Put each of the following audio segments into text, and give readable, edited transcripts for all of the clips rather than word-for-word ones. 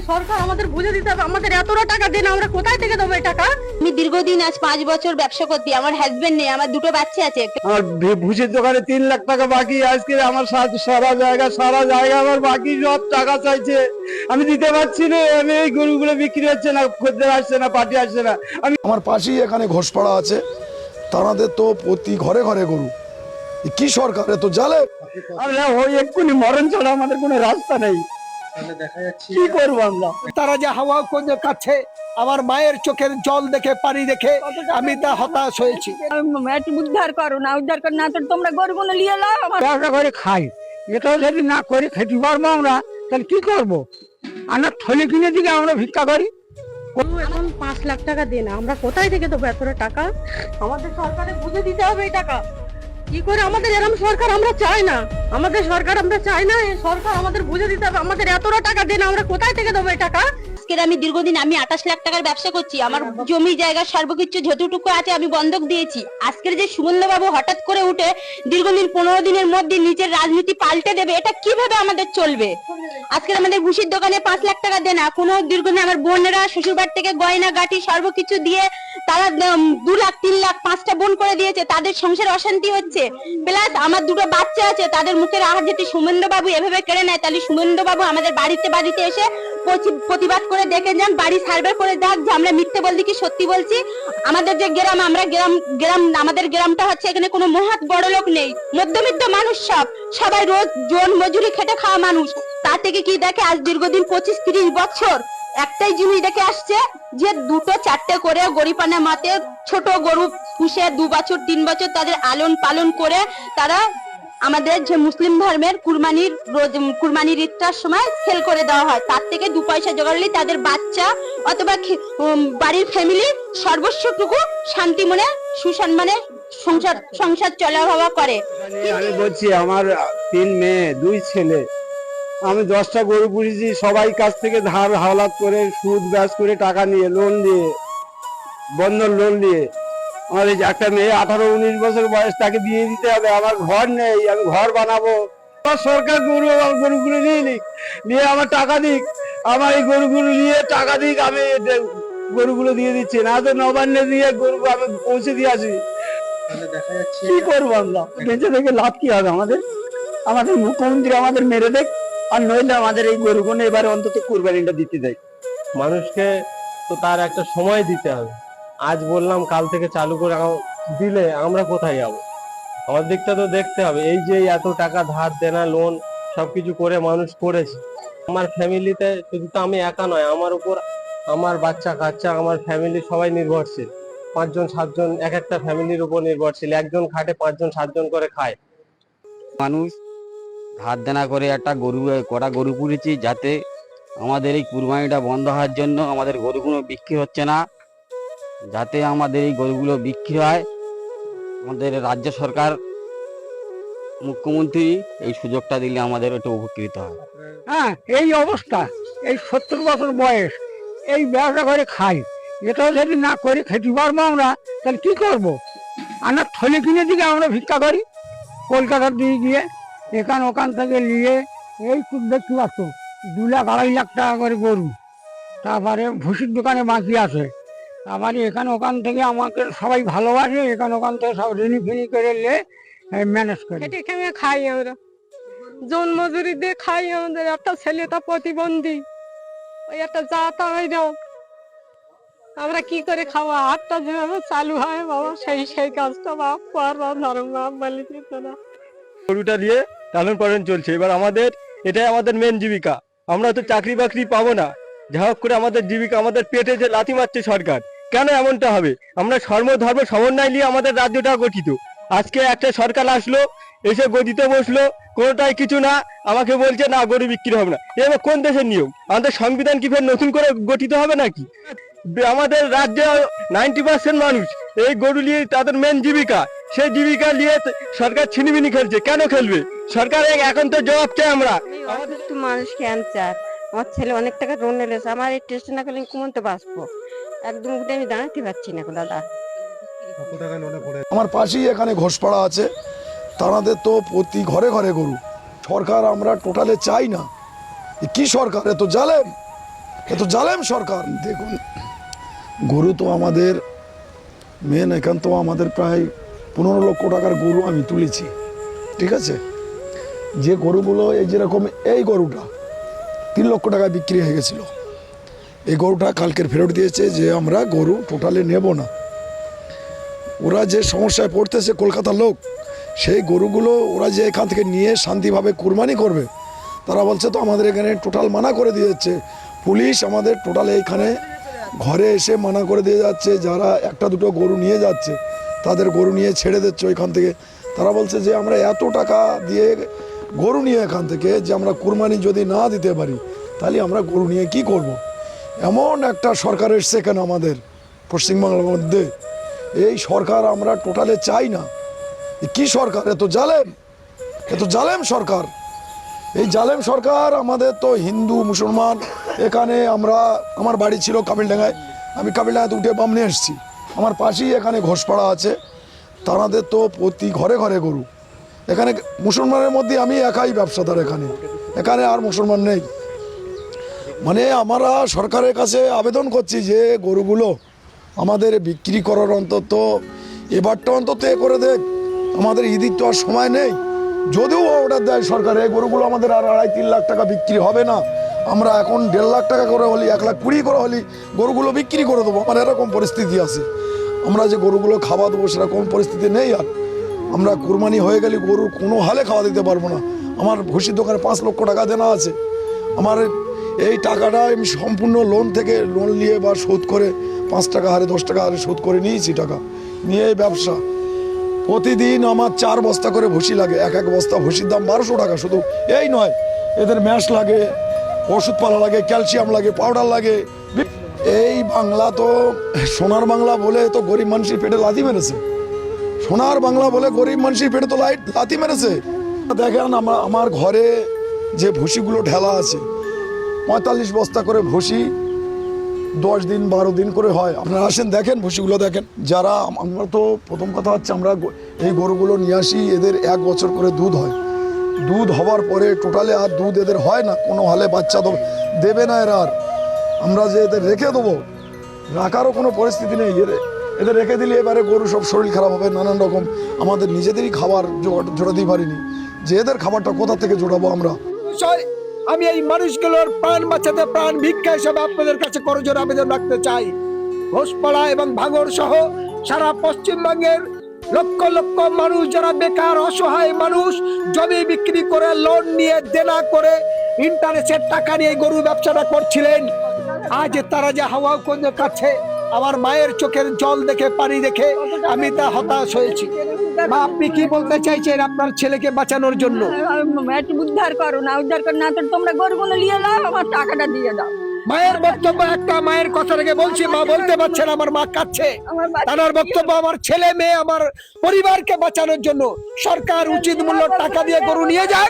সরকার আমাদের বুঝে দিতে হবে, আমাদের এতটা টাকা দেন, আমরা কোথায় থেকে দেবো এই টাকা? আমি দীর্ঘদিন আজ 5 বছর ব্যবসা করছি। আমার হাজবেন্ড নেই, আমার দুটো বাচ্চা আছে। আমার ভুষির দোকানে 3 লাখ টাকা বাকি। আজকে আমার সারা জায়গা আমার বাকি, সব টাকা চাইছে, আমি দিতে পারছি না। আমি এই গরুগুলো বিক্রি হচ্ছে না, খদ্দের আসছে না, পার্টি আসছে না। আমার পাশেই এখানে ঘোষপাড়া আছে, তাদের তো প্রতি ঘরে ঘরে গরু। কি সরকার এত জালে? আমরা ওই এক্ষুনি মরণ ছাড়া আমাদের কোনো রাস্তা নেই। কি করবো আমরা? তারা যে হাওয়া করে কাছে, আমার মায়ের চোখের জল দেখে, পানি দেখে আমি তা হতাশ হয়েছি। একটু উদ্ধার করো না, উদ্ধার করো না তো তোমরা গরুগুলো নিয়ে নাও। আমার ব্যবসা করে খাই, এটাও যদি না করে খেতে পারবো আমরা, তাহলে কি করবো? আমরা থলি কিনে দিকে আমরা ভিক্ষা করি। এখন 5 লাখ টাকা দেন, আমরা কোথায় থেকে দেবো এতটা টাকা? আমাদের সরকারে বুঝে দিতে হবে এই টাকা। কি করে আমাদের এরকম সরকার আমরা চাই না, আমাদের সরকার আমরা চাই না, এই সরকার আমাদের বুঝে দিতে হবে, আমাদের এতটা টাকা দেন, আমরা কোথায় থেকে দেবো এই টাকা? আজকের আমি দীর্ঘদিন 28 লাখ টাকার ব্যবসা করছি। আমার জমি জায়গা সর্বকিছু যতটুকু আছে আমি বন্ধক দিয়েছি। আজকের যে সুমনবাবু হঠাৎ করে উঠে দীর্ঘদিন 15 দিনের মধ্যে নিজের রাজনীতি পাল্টে দেবে, এটা কিভাবে আমাদের চলবে? আজকের আমাদের ভুষির দোকানে 5 লাখ টাকা দেনা, কোনো দীর্ঘদিন আমার বোনেরা শ্বশুরবাড়ি থেকে গয়না গাটি সর্বকিছু দিয়ে তারা 2 লাখ 3 লাখ 5টা বোন করে দিয়েছে, তাদের সংসারে অশান্তি হচ্ছে। প্লাস আমার দুটো বাচ্চা আছে, তাদের মুখের আহার যদি সুমনবাবু এভাবে কেড়ে নেয়, তাহলে সুমনবাবু আমাদের বাড়িতে এসে প্রতিবাদ করে দেখে যান, বাড়ি সার্ভে করে দেখ যে আমরা মিথ্যে বলছি কি সত্যি বলছি। আমাদের যে গ্রাম, আমরা গ্রাম আমাদের গ্রামটা হচ্ছে, এখানে কোনো মহাত বড় লোক নেই, মধ্যবিত্ত মানুষ, সবাই রোজ জন মজুরি খেটে খাওয়া মানুষ। তা থেকে কি দেখে আজ দীর্ঘদিন 25-30 বছর একটাই জিনিস দেখে আসছে যে 2-4টে করে গরিপানা মাতে ছোট গরু পুষে 2 বছর 3 বছর তাদের আলন পালন করে তারা আমাদের যে মুসলিম ধর্মের কুরবানির ঈদটার সময় সেল করে দেওয়া হয়। তার থেকে 2 পয়সা জোগাড়লে তাদের বাচ্চা অথবা বাড়ির ফ্যামিলি সর্বস্বটুকু শান্তি মনে সুসম্মানে সংসার চলাভাবা করে। আমি বলছি, আমার 3 মেয়ে 2 ছেলে, আমি 10টা গরু পুষেছি, সবাই কাছ থেকে ধার হাওলাত করে, সুদ ব্যাস করে, টাকা নিয়ে, লোন নিয়ে, বন্ধন লোন নিয়ে। আমার এই যে একটা মেয়ে 18-19 বছর বয়স, তাকে দিয়ে দিতে হবে। আমার ঘর নেই, আমি ঘর বানাবো। আমার সরকার গরুগুলো নিয়ে আমার টাকা দিক, আমার এই গরুগুলো নিয়ে টাকা দিক, আমি গরুগুলো দিয়ে দিচ্ছি না তো নবান্নে দিয়ে গরু আমি পৌঁছে দিয়ে আসি। কি করবো আমরা? বেঁচে থেকে লাভ কি হবে আমাদের? আমাদের মুখ্যমন্ত্রী আমাদের মেরে দেখ, আর নইলে আমাদের এই গরুগুলো এবারে অন্তত কুরবানিটা দিতে দেয়। মানুষকে তো তার একটা সময় দিতে হবে। আজ বললাম কাল থেকে চালু করে দিলে আমরা কোথায় যাবো? আমার দিকটা তো দেখতে হবে। এই যে এত টাকা ধার দেনা লোন সবকিছু করে মানুষ করেছে, আমার ফ্যামিলিতে শুধু তো আমি একা নয়, আমার উপর আমার বাচ্চা কাচ্চা, আমার ফ্যামিলি সবাই নির্ভরশীল। 5-7 জন এক একটা ফ্যামিলির উপর নির্ভরশীল। একজন খাটে 5-7 জন করে খায়। মানুষ ধার দেনা করে একটা কটা গরু পুষেছি, যাতে আমাদের এই কুরবানিটা বন্ধ হওয়ার জন্য আমাদের গরুগুলো বিক্রি হচ্ছে না। যাতে আমাদের এই গরুগুলো বিক্রি হয়, আমাদের রাজ্য সরকার মুখ্যমন্ত্রী এই সুযোগটা দিলে আমাদের একটু উপকৃত হয়। হ্যাঁ, এই অবস্থা, এই 70 বছর বয়স, এই ব্যবসা করে খাই, এটাও যদি না করে খেতে পারবো আমরা, তাহলে কি করবো? আমরা থলি কিনে দিকে আমরা ভিক্ষা করি, কলকাতার দিকে গিয়ে ওখান থেকে নিয়ে এই দেখতে পাচ্ছ 2 লাখ 2.5 লাখ টাকা করে গরু। তারপরে ভুসির দোকানে বাকি আছে। তারপরে ওখান থেকে আমাকে সবাই ভালোবাসে, ওখান থেকে সব ঋণী ফিনি করে ম্যানেজ করে এখানে খাই আমরা, জন মজুরি দিয়ে খাই। আমাদের একটা ছেলেটা প্রতিবন্ধী, ওই একটা যাতা আমরা কি করে খাওয়া? হাতটা যেভাবে চালু হয় বাবা, সেই কাজটা বাপ করবা, ধর্ম বাপ বলে দিত না। গরুটা দিয়ে লালন পালন চলছে। এবার আমাদের এটাই আমাদের মেন জীবিকা। আমরা তো চাকরি বাকরি পাবো না, যা হোক করে আমাদের জীবিকা, আমাদের পেটে যে লাথি মারছে সরকার, কেন এমনটা হবে? আমরা ধর্ম সমন্বয় নিয়ে আমাদের রাজ্যটা গঠিত। আজকে একটা সরকার আসলো, এসে গদিতে বসলো, কোনোটাই কিছু না, আমাকে বলছে না গরু বিক্রি হবে না। এবার কোন দেশের নিয়ম? আমাদের সংবিধান কি ফের নতুন করে গঠিত হবে নাকি? আমাদের রাজ্যে 90% মানুষ এই গরু নিয়ে তাদের মেন জীবিকা, সেই জীবিকা নিয়ে সরকার ছিনিমিনি খেলছে। কেন খেলবে সরকার? এখন তো জবাব চাই আমরা। আমাদের তো মানুষ ক্যান্সার, আমার ছেলে অনেক টাকা লোন নিয়েছে, আমার এই টেস্ট না করলে কমতে বাঁচবো, একদম উঠে আমি দাঁড়াতে পারছি না দাদা। আমার পাশেই এখানে ঘোষপাড়া আছে, তাদের তো প্রতি ঘরে ঘরে গরু। সরকার আমরা টোটালে চাই না। কি সরকার এত জালেম? এ তো জালেম সরকার। দেখুন, গরু তো আমাদের মেন, এখান তো আমাদের প্রায় 15 লক্ষ টাকার গরু আমি তুলেছি, ঠিক আছে। যে গরুগুলো এই যেরকম এই গরুটা 3 লক্ষ টাকা বিক্রি হয়ে গেছিল, এই গরুটা কালকের ফেরত দিয়েছে যে আমরা গরু টোটালি নেব না। ওরা যে সমস্যায় পড়তেছে কলকাতার লোক, সেই গরুগুলো ওরা যে এখান থেকে নিয়ে শান্তিভাবে কুরবানি করবে, তারা বলছে তো আমাদের এখানে টোটাল মানা করে দিয়ে যাচ্ছে পুলিশ, আমাদের টোটাল এইখানে ঘরে এসে মানা করে দিয়ে যাচ্ছে। যারা একটা দুটো গরু নিয়ে যাচ্ছে তাদের গরু নিয়ে ছেড়ে দিচ্ছে ওইখান থেকে। তারা বলছে যে আমরা এত টাকা দিয়ে গরু নিয়ে এখান থেকে যে আমরা কুরবানি যদি না দিতে পারি তাহলে আমরা গরু নিয়ে কি করব। এমন একটা সরকার এসছে কেন আমাদের পশ্চিমবাংলার মধ্যে, এই সরকার আমরা টোটালে চাই না। কি সরকার, এত জালেম, এত জালেম সরকার। এই জালেম সরকার আমাদের তো হিন্দু মুসলমান, এখানে আমরা, আমার বাড়ি ছিল কাবিলডাঙ্গায়, আমি কাবিলডাঙ্গাতে উঠে বামনে এসেছি। আমার পাশেই এখানে ঘোষপাড়া আছে, তাদের তো প্রতি ঘরে ঘরে গরু। এখানে মুসলমানের মধ্যে আমি একাই ব্যবসাদার, এখানে আর মুসলমান নেই। মানে আমরা সরকারের কাছে আবেদন করছি যে গরুগুলো আমাদের বিক্রি করার অন্তত এবারটা অন্তত এ করে দেখ। আমাদের ঈদের তো আর সময় নেই, যদিও অর্ডার দেয় সরকার, এই গরুগুলো আমাদের আর 2.5-3 লাখ টাকা বিক্রি হবে না। আমরা এখন 1.5 লাখ টাকা করে হলি, 1,20,000 করে হলি গরুগুলো বিক্রি করে দেবো। আমার এরকম পরিস্থিতি আছে, আমরা যে গরুগুলো খাওয়া দেবো সেরকম পরিস্থিতি নেই। আর আমরা কুরবানি হয়ে গেলে গরুর কোনো হালে খাওয়া দিতে পারবো না। আমার ভুসির দোকানে 5 লক্ষ টাকা দেনা আছে। আমার এই টাকাটা আমি সম্পূর্ণ লোন থেকে লোন নিয়ে বা শোধ করে 5 টাকা হারে 10 টাকা হারে শোধ করে নিয়েছি টাকা নিয়ে এই ব্যবসা। প্রতিদিন আমার 4 বস্তা করে ভুসি লাগে, এক বস্তা ভুসির দাম 1200 টাকা। শুধু এই নয়, এদের ম্যাশ লাগে, ওষুধপালা লাগে, ক্যালসিয়াম লাগে, পাউডার লাগে। এই বাংলা তো সোনার বাংলা বলে তো গরিব মানুষের পেটে লাথি মেরেছে, সোনার বাংলা বলে গরিব মানুষের পেটে তো লাথি মেরেছে। দেখেন আমার ঘরে যে ভুসিগুলো ঢেলা আছে, 45 বস্তা করে ভুসি 10 দিন 12 দিন করে হয়। আপনারা আসেন দেখেন ভুসিগুলো দেখেন। যারা আমরা তো প্রথম কথা হচ্ছে আমরা এই গরুগুলো নিয়ে আসি, এদের 1 বছর করে দুধ হয়। দুধ হওয়ার পরে টোটালে আর দুধ এদের হয় না, কোনো হালে বাচ্চা দেবে না এরা। আর আমরা যে এদের রেখে দেবো, রাখারও কোনো পরিস্থিতি নেই। এদের রেখে দিলে এবারে গরু সব শরীর খারাপ হবে, নানান রকম। আমাদের নিজেদেরই খাবার জোটাতে পারিনি, যে এদের খাবারটা কোথা থেকে জোটাবো আমরা। আমি এই মানুষগুলোর প্রাণ বাঁচাতে প্রাণ ভিক্ষা হিসাবে আপনাদের কাছে করজোড়ে আবেদন রাখতে চাই। ঘোষপাড়া এবং ভাঙড় সহ সারা পশ্চিমবঙ্গের লক্ষ লক্ষ মানুষ যারা বেকার অসহায় মানুষ, জমি বিক্রি করে লোন নিয়ে দেনা করে ইন্টারেস্টের টাকা নিয়ে গরু ব্যবসাটা করছিলেন, আজ তারা যে হাওয়া করে কাছে, আমার মায়ের চোখের জল দেখে পানি দেখে আমি তা হতাশ হয়েছি। মা, আপনি কি বলতে চাইছেন আপনার ছেলেকে বাঁচানোর জন্য? একটু উদ্ধার করো না, উদ্ধার করো না তো তোমরা গরুগুলো নিয়ে যাও, আমার টাকাটা দিয়ে দাও। মায়ের বক্তব্য একটা, মায়ের কথা রেখে বলছি, মা বলতে পারছেন, আমার মা কাঁদছে। তার বক্তব্য আমার ছেলে মেয়ে আমার পরিবারকে বাঁচানোর জন্য সরকার উচিত মূল্য টাকা দিয়ে গরু নিয়ে যাক,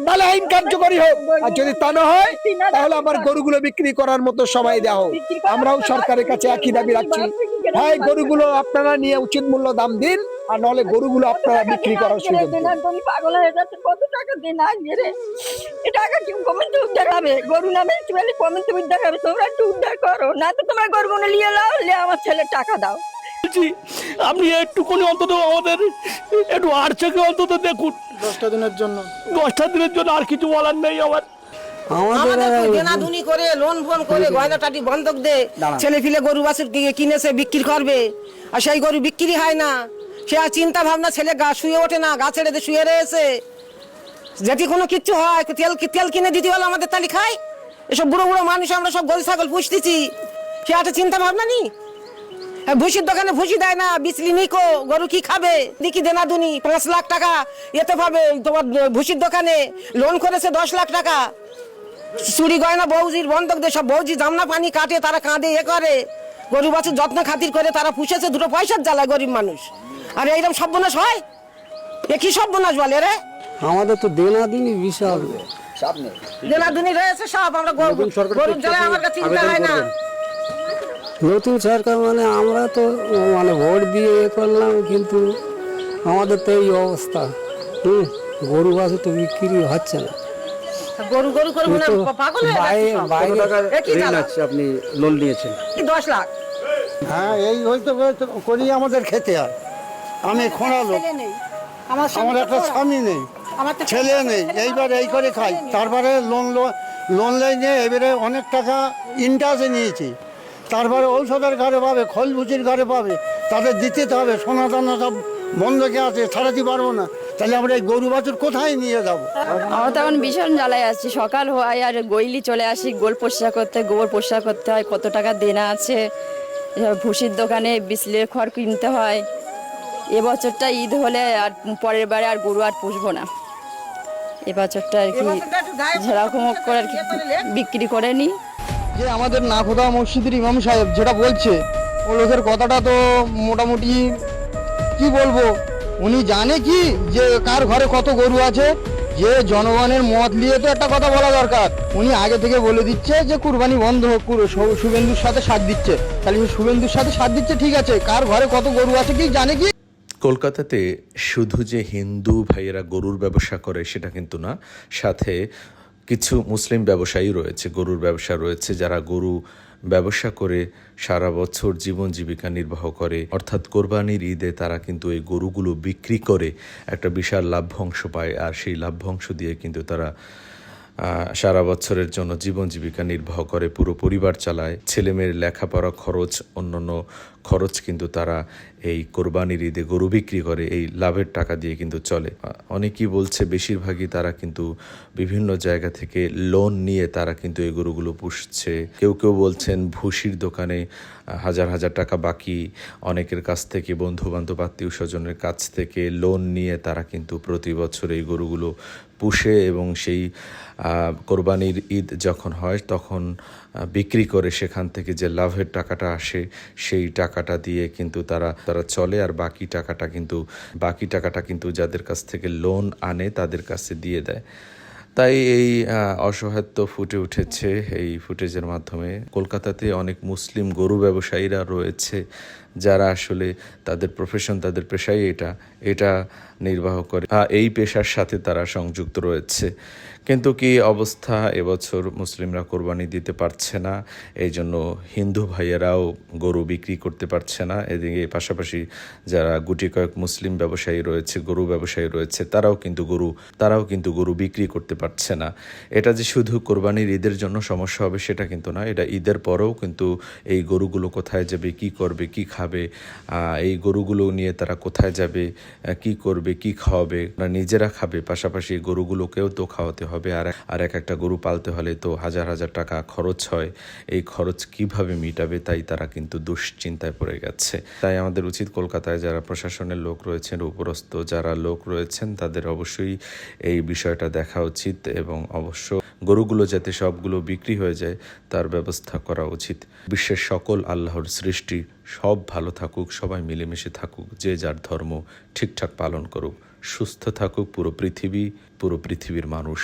তাহলে আইন কার্যকরী হোক। আর যদি তা না হয় তাহলে আমার গরুগুলো বিক্রি করার মতো সময় দেওয়া হোক। আমরাও সরকারের কাছে একই দাবি রাখছি, হয় গরুগুলো আপনারা নিয়ে উচিত মূল্য দাম দিন, আর নাহলে গরুগুলো আপনারা বিক্রি করার সুযোগ দিন। পাগল হয়ে যাচ্ছে, কত টাকা দিন আগে টাকা কি কমেন্ট উদ্ধার হবে? গরু নামে কমেন্ট উদ্ধার হবে, তোমরা একটু উদ্ধার করো না তো তোমরা গরুগুলো নিয়ে নাও, নিয়ে আমার ছেলের টাকা দাও। আপনি একটুকুনি অন্তত আমাদের একটু আর চোখে অন্তত দেখুন 10টা দিনের জন্য, আর কিছু বলার নেই আমার। আমাদের দেনাদুনি করে লোন ফোন করে গয়না টাটি বন্ধক দে ছেলে ফিলে গরু বাছুর কিনেছে বিক্রি করবে, আর সেই গরু বিক্রি হয় না। সে আর চিন্তা ভাবনা, ছেলে গা শুয়ে ওঠে না, গা ছেড়ে শুয়ে রয়েছে। যদি কোনো কিচ্ছু হয় তেল কিনে দিতে হলো আমাদের তালি খাই। এসব বুড়ো বুড়ো মানুষ আমরা সব গরু ছাগল পুষতেছি, সে একটা চিন্তা ভাবনা নি। ভুসির দোকানে ভুসি দেয় না, বিচলি নিকো, গরু কি খাবে? দেখি দেনাদুনি 5 লাখ টাকা এতে পাবে তোমার ভুসির দোকানে, লোন করেছে 10 লাখ টাকা। চুরি গয়না বৌজির বন্ধক দিয়ে সব বৌজি জামনা পানি কাটে, তারা কাঁদে এ করে, গরু বাছুর যত্ন খাতির করে তারা পুষেছে, 2 পয়সার জ্বালায় গরিব মানুষ। আর এইরকম সর্বনাশ হয়, এ কি সর্বনাশ বলে রে? আমাদের তো দেনাদিনই বিশাল দেনাদুনি রয়েছে সব, আমরা গরুর জ্বালায় আমার কাছে চিন্তা হয় না। নতুন সরকার মানে আমরা তো মানে ভোট দিয়ে করলাম, কিন্তু আমাদের তো এই অবস্থা। গরু বাছুর তো বিক্রি হচ্ছে না। গরু গরু করে মনে হয় পাগল হয়ে যাচ্ছে সব। এ কি জ্বালা? আপনি লোন নিয়েছেন? 10 লাখ। হ্যাঁ, এই হয়তো করি আমাদের খেতে হয়। আমি খোঁড়া লোক, ছেলে নেই আমার আমার একটা স্বামী নেই, আমার তো ছেলে নেই, এইবার এই করে খাই। তারপরে লোন নিয়ে এবারে অনেক টাকা ইন্টারেস্টে নিয়েছি। তারপরে ঔষধের ঘরে পাবে, খোলভুচির ঘরে পাবে, তাদের দিতে তো হবে। সোনা দানা সব বন্ধকে আছে, ছাড়াতে পারবো না। তাহলে আমরা এই গরু বাছুর কোথায় নিয়ে যাবো? আমরা তখন ভীষণ জ্বালায় আছি। সকাল হয় আর গইলি চলে আসি গোল পরিষ্কার করতে, গোবর পরিষ্কার করতে হয়, কত টাকা দেনা আছে। এবার ভুসির দোকানে বিসলের খড় কিনতে হয়। এবছরটা ঈদ হলে আর পরের বারে আর গরু আর পুষবো না। এবছরটা আর কি যেরকম করে আর কি বিক্রি করে নিই। যে আমাদের নাখোদা মসজিদের ইমাম সাহেব যেটা বলছে, ও লোকের কথাটা তো মোটামুটি কি বলবো, উনি জানে কি যে কার ঘরে কত গরু আছে। যে জনগণের মত নিয়ে তো একটা কথা বলা দরকার। উনি আগে থেকে বলে দিচ্ছে যে কুরবানি বন্ধ হোক, শুভেন্দুর সাথে সাথ দিচ্ছে। তাহলে শুভেন্দুর সাথে সাথ দিচ্ছে, ঠিক আছে, কার ঘরে কত গরু আছে কি জানে কি? কলকাতাতে শুধু যে হিন্দু ভাইয়েরা গরুর ব্যবসা করে সেটা কিন্তু না, সাথে কিছু মুসলিম ব্যবসায়ী রয়েছে, গরুর ব্যবসা রয়েছে, যারা গরু ব্যবসা করে সারা বছর জীবন জীবিকা নির্বাহ করে। অর্থাৎ কোরবানির ঈদে তারা কিন্তু এই গরুগুলো বিক্রি করে একটা বিশাল লাভ্যাংশ পায়, আর সেই লাভ্যাংশ দিয়ে কিন্তু তারা সারা বছরের জন্য জীবন জীবিকা নির্বাহ করে, পুরো পরিবার চালায়। ছেলেমেয়ের লেখাপড়া খরচ, অন্যান্য খরচ কিন্তু তারা এই কোরবানির ঈদে গরু বিক্রি করে এই লাভের টাকা দিয়ে কিন্তু চলে। অনেকেই বলছে বেশিরভাগই তারা কিন্তু বিভিন্ন জায়গা থেকে লোন নিয়ে তারা কিন্তু এই গরুগুলো পুষছে। কেউ কেউ বলছেন ভুসির দোকানে হাজার হাজার টাকা বাকি, অনেকের কাছ থেকে, বন্ধু বান্ধব আত্মীয় স্বজনের কাছ থেকে লোন নিয়ে তারা কিন্তু প্রতি বছর এই গরুগুলো পুষে এবং সেই কোরবানির ঈদ যখন হয় তখন বিক্রি করে সেখান থেকে যে লাভের টাকাটা আসে সেই টাকাটা দিয়ে কিন্তু তারা চলে। আর বাকি টাকাটা কিন্তু যাদের কাছ থেকে লোন আনে তাদের কাছে দিয়ে দেয়। তাই এই অসহায়ত্ব ফুটে উঠেছে এই ফুটেজের মাধ্যমে। কলকাতাতে অনেক মুসলিম গরু ব্যবসায়ীরা রয়েছে যারা আসলে তাদের প্রফেশন, তাদের পেশাই এটা নির্বাহ করে, এই পেশার সাথে তারা সংযুক্ত রয়েছে। কিন্তু কি অবস্থা, এবছর মুসলিমরা কোরবানি দিতে পারছে না, এই জন্য হিন্দু ভাইয়েরাও গরু বিক্রি করতে পারছে না। এদিকে পাশাপাশি যারা গুটি কয়েক মুসলিম ব্যবসায়ী রয়েছে, গরু ব্যবসায়ী রয়েছে, তারাও কিন্তু গরু বিক্রি করতে পারছে না। এটা যে শুধু কোরবানির ঈদের জন্য সমস্যা হবে সেটা কিন্তু না, এটা ঈদের পরেও কিন্তু এই গরুগুলো কোথায় যাবে, কি করবে, কি খাবে, এই গরুগুলো নিয়ে তারা কোথায় যাবে, কি করবে, কি খাওয়াবে, নিজেরা খাবে, পাশাপাশি এই গরুগুলোকেও তো খাওয়াতে হবে। আর একটা গরু পালতে হলে তো হাজার হাজার টাকা খরচ হয়। এই খরচ কিভাবে মিটাবে, তাই তারা কিন্তু দুশ্চিন্তায় পড়ে গেছে। তাই আমাদের উচিত কলকাতায় যারা প্রশাসনের লোক রয়েছেন, উপরস্থ যারা লোক রয়েছেন, তাদের অবশ্যই এই বিষয়টা দেখা উচিত এবং অবশ্য গরুগুলো যাতে সবগুলো বিক্রি হয়ে যায় তার ব্যবস্থা করা উচিত। বিশ্বের সকল আল্লাহর সৃষ্টি সব ভালো থাকুক, সবাই মিলেমিশে থাকুক, যে যার ধর্ম ঠিকঠাক পালন করুক, সুস্থ থাকুক পুরো পৃথিবীর মানুষ।